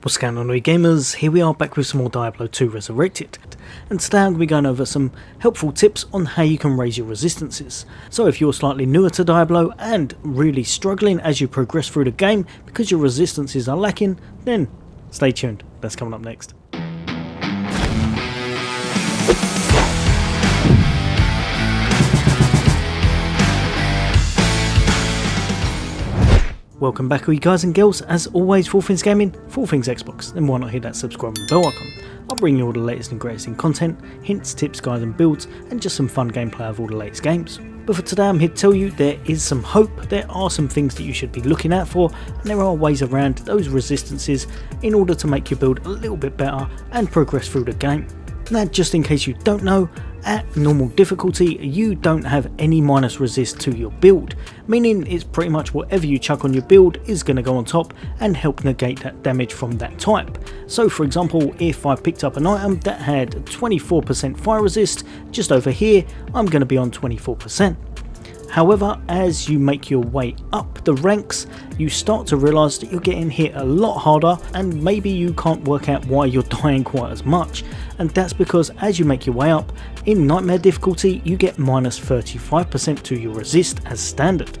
What's going on, gamers? Here we are back with some more Diablo 2 Resurrected, and today I'm going to be going over some helpful tips on how you can raise your resistances. So if you're slightly newer to Diablo and really struggling as you progress through the game because your resistances are lacking, then stay tuned, that's coming up next. Welcome back, all you guys and girls. As always, for all things gaming, for all things Xbox, then why not hit that subscribe and bell icon. I'll bring you all the latest and greatest in content, hints, tips, guides and builds, and just some fun gameplay of all the latest games. But for today I'm here to tell you there is some hope, there are some things that you should be looking out for, and there are ways around those resistances in order to make your build a little bit better and progress through the game. Now, just in case you don't know, at normal difficulty you don't have any minus resist to your build, meaning it's pretty much whatever you chuck on your build is going to go on top and help negate that damage from that type. So for example, if I picked up an item that had 24% fire resist, just over here I'm going to be on 24%. However, as you make your way up the ranks, you start to realise that you're getting hit a lot harder, and maybe you can't work out why you're dying quite as much, and that's because as you make your way up, in nightmare difficulty you get minus 35% to your resist as standard.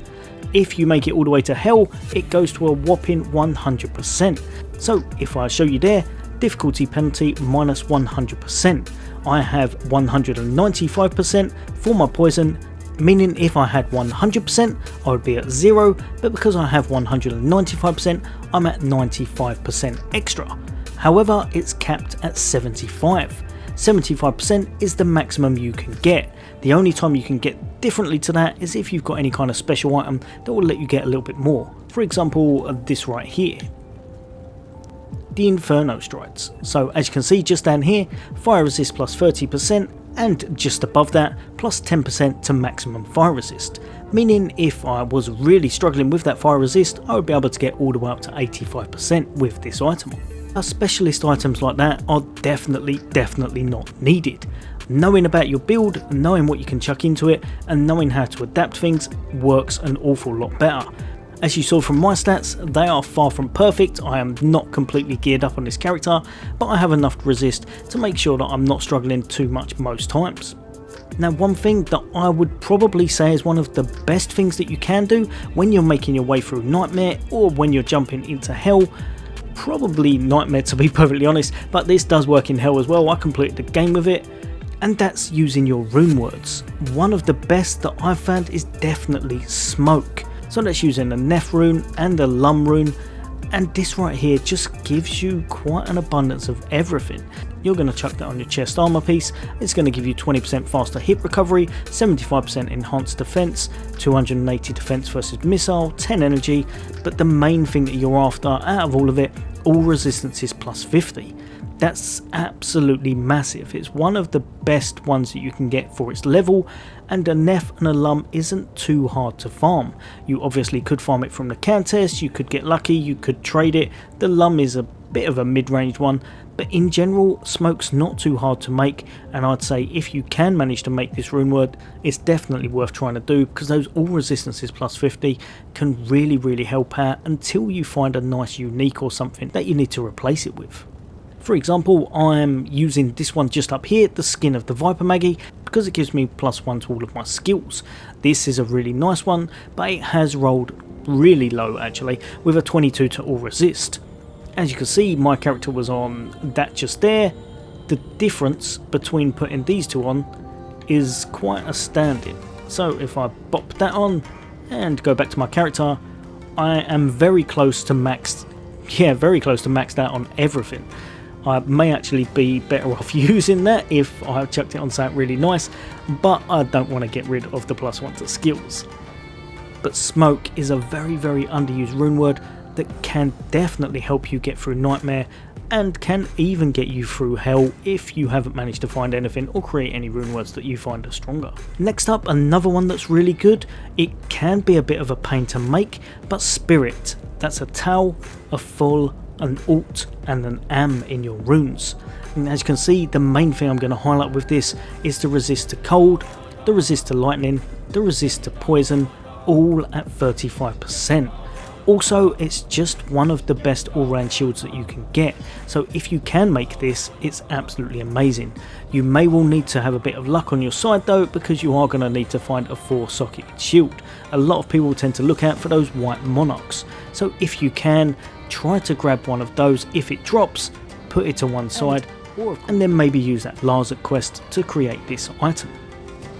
If you make it all the way to hell, it goes to a whopping 100%. So if I show you there, difficulty penalty minus 100%. I have 195% for my poison, meaning if I had 100% I would be at 0, but because I have 195% I'm at 95% extra. However, it's capped at 75. 75% is the maximum you can get. The only time you can get differently to that is if you've got any kind of special item that will let you get a little bit more. For example, this right here, the Inferno Strides. So as you can see just down here, fire resist plus 30%, and just above that plus 10% to maximum fire resist, meaning if I was really struggling with that fire resist I would be able to get all the way up to 85% with this item. Specialist items like that are definitely not needed. Knowing about your build, knowing what you can chuck into it, and knowing how to adapt things works an awful lot better. As you saw from my stats, they are far from perfect. I am not completely geared up on this character, but I have enough to resist to make sure that I'm not struggling too much most times. Now, one thing that I would probably say is one of the best things that you can do when you're making your way through Nightmare or when you're jumping into Hell, probably Nightmare to be perfectly honest, but this does work in Hell as well. I completed the game with it, and that's using your rune words. One of the best that I've found is definitely Smoke. So that's using the Neph rune and the Lum rune, and this right here just gives you quite an abundance of everything. You're going to chuck that on your chest armor piece. It's going to give you 20% faster hit recovery, 75% enhanced defense, 280 defense versus missile, 10 energy, but the main thing that you're after out of all of it, all resistances plus 50. That's absolutely massive. It's one of the best ones that you can get for its level, and a Neph and a Lum isn't too hard to farm. You obviously could farm it from the Countess, you could get lucky, you could trade it. The Lum is a bit of a mid-range one, but in general Smoke's not too hard to make, and I'd say if you can manage to make this rune word, it's definitely worth trying to do, because those all resistances plus 50 can really help out until you find a nice unique or something that you need to replace it with. For example, I'm using this one just up here, the Skin of the Viper Maggie, because it gives me +1 to all of my skills. This is a really nice one, but it has rolled really low actually, with a 22 to all resist. As you can see, my character was on that just there. The difference between putting these two on is quite astounding. So if I bop that on and go back to my character, I am very close to maxed out on everything. I may actually be better off using that if I chucked it on something really nice, but I don't want to get rid of the +1 to skills. But Smoke is a very underused rune word that can definitely help you get through Nightmare, and can even get you through Hell if you haven't managed to find anything or create any rune words that you find are stronger. Next up, another one that's really good. It can be a bit of a pain to make, but Spirit. That's a Tau, a Full, an Alt and an Am in your runes. And as you can see, the main thing I'm going to highlight with this is the resist to cold, the resist to lightning, the resist to poison, all at 35%. Also, it's just one of the best all-round shields that you can get, so if you can make this, it's absolutely amazing. You may well need to have a bit of luck on your side though, because you are going to need to find a 4-socketed shield. A lot of people tend to look out for those white monarchs, so if you can, try to grab one of those. If it drops, put it to one side, and then maybe use that Larza quest to create this item.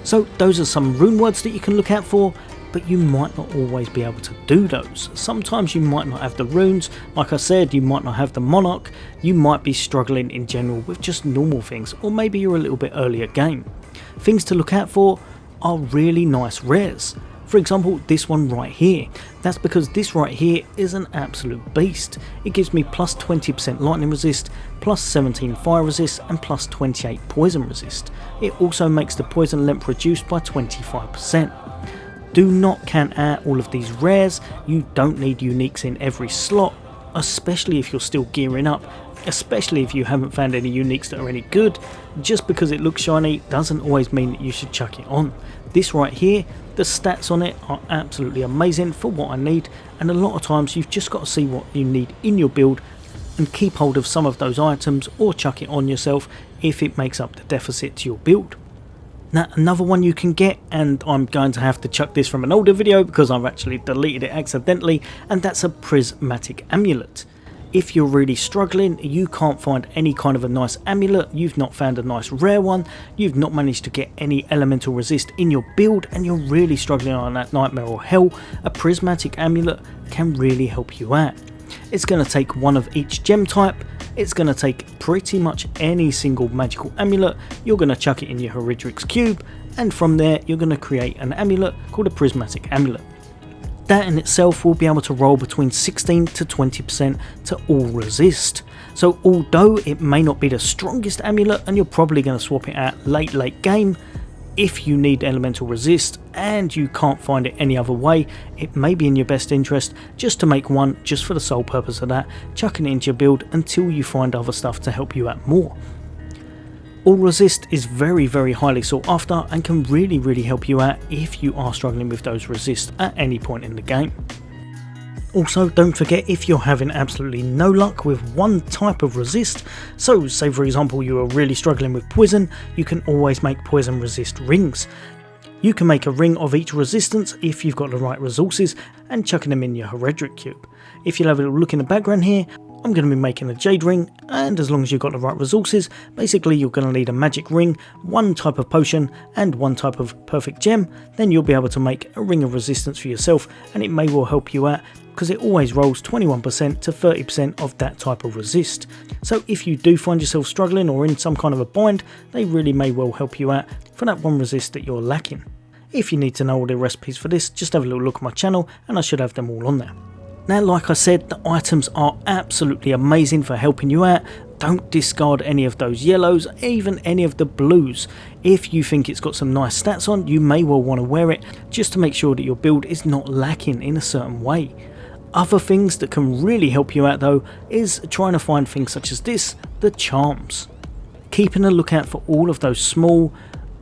So those are some rune words that you can look out for, but you might not always be able to do those. Sometimes you might not have the runes, like I said, you might not have the monarch, you might be struggling in general with just normal things, or maybe you're a little bit earlier game. Things to look out for are really nice rares. For example, this one right here. That's because this right here is an absolute beast. It gives me plus 20% lightning resist, plus 17 fire resist, and plus 28 poison resist. It also makes the poison length reduced by 25%. Do not count out all of these rares. You don't need uniques in every slot, especially if you're still gearing up, especially if you haven't found any uniques that are any good. Just because it looks shiny doesn't always mean that you should chuck it on. This right here, the stats on it are absolutely amazing for what I need, and a lot of times you've just got to see what you need in your build and keep hold of some of those items or chuck it on yourself if it makes up the deficit to your build. Now another one you can get, and I'm going to have to chuck this from an older video because I've actually deleted it accidentally, and that's a prismatic amulet. If you're really struggling, you can't find any kind of a nice amulet, you've not found a nice rare one, you've not managed to get any elemental resist in your build, and you're really struggling on that nightmare or hell, a prismatic amulet can really help you out. It's going to take one of each gem type, it's going to take pretty much any single magical amulet, you're going to chuck it in your Heredrix cube, and from there you're going to create an amulet called a prismatic amulet. That in itself will be able to roll between 16 to 20% to all resist. So although it may not be the strongest amulet and you're probably going to swap it out late game, if you need elemental resist and you can't find it any other way, it may be in your best interest just to make one just for the sole purpose of that, chucking it into your build until you find other stuff to help you out more. All resist is very highly sought after and can really help you out if you are struggling with those resists at any point in the game. Also, don't forget, if you're having absolutely no luck with one type of resist, so say for example you are really struggling with poison, you can always make poison resist rings. You can make a ring of each resistance if you've got the right resources and chucking them in your Heredric cube. If you'll have a look in the background here, I'm going to be making a jade ring, and as long as you've got the right resources, basically you're going to need a magic ring, one type of potion and one type of perfect gem, then you'll be able to make a ring of resistance for yourself, and it may well help you out because it always rolls 21% to 30% of that type of resist. So if you do find yourself struggling or in some kind of a bind, they really may well help you out for that one resist that you're lacking. If you need to know all the recipes for this, just have a little look at my channel and I should have them all on there. Now, like I said, the items are absolutely amazing for helping you out. Don't discard any of those yellows, even any of the blues. If you think it's got some nice stats on, you may well want to wear it just to make sure that your build is not lacking in a certain way. Other things that can really help you out though is trying to find things such as this, the charms. Keeping a lookout for all of those small,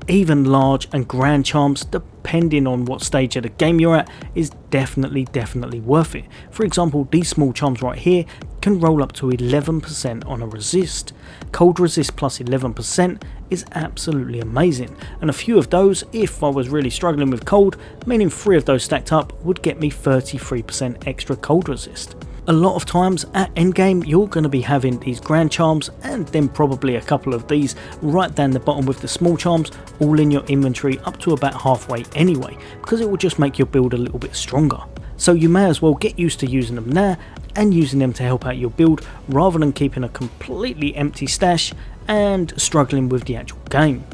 even large and grand charms, depending on what stage of the game you're at, is definitely worth it. For example, these small charms right here can roll up to 11% on a resist. Cold resist plus 11% is absolutely amazing, and a few of those, if I was really struggling with cold, meaning 3 of those stacked up would get me 33% extra cold resist. A lot of times at endgame you're going to be having these grand charms and then probably a couple of these right down the bottom with the small charms all in your inventory up to about halfway anyway, because it will just make your build a little bit stronger. So you may as well get used to using them now and using them to help out your build rather than keeping a completely empty stash and struggling with the actual game.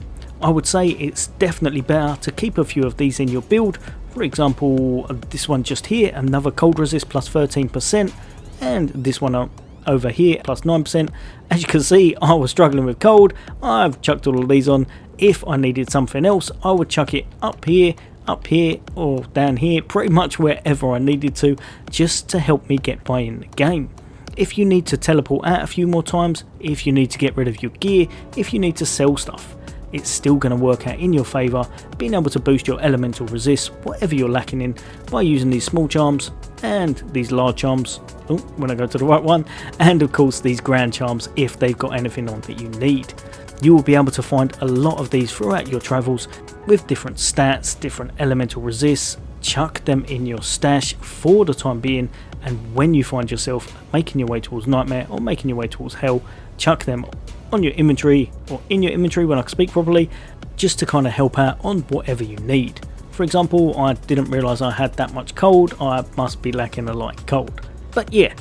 I would say it's definitely better to keep a few of these in your build. For example, this one just here, another cold resist plus 13%, and this one over here plus 9%. As you can see, I was struggling with cold. I've chucked all of these on. If I needed something else, I would chuck it up here, or down here, pretty much wherever I needed to, just to help me get by in the game. If you need to teleport out a few more times, if you need to get rid of your gear, if you need to sell stuff, it's still going to work out in your favour, being able to boost your elemental resist, whatever you're lacking in, by using these small charms and these large charms, when I go to the right one, and of course these grand charms if they've got anything on that you need. You will be able to find a lot of these throughout your travels with different stats, different elemental resists. Chuck them in your stash for the time being, and when you find yourself making your way towards Nightmare or making your way towards Hell, chuck them on your inventory or in your inventory when I can speak properly, just to kind of help out on whatever you need. For example, I didn't realise I had that much cold, I must be lacking a light cold. But yeah,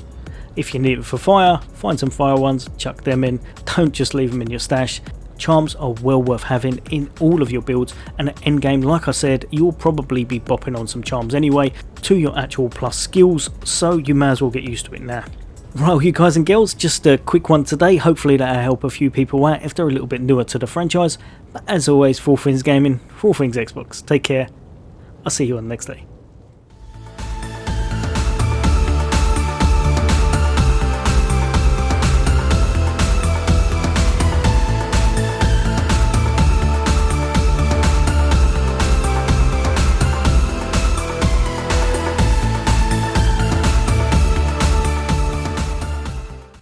if you need it for fire, find some fire ones, chuck them in, don't just leave them in your stash. Charms are well worth having in all of your builds, and at endgame, like I said, you'll probably be bopping on some charms anyway to your actual plus skills, so you may as well get used to it now. Right, you guys and girls, just a quick one today. Hopefully that'll help a few people out if they're a little bit newer to the franchise. But as always, for all things gaming, for all things Xbox, take care. I'll see you on the next day.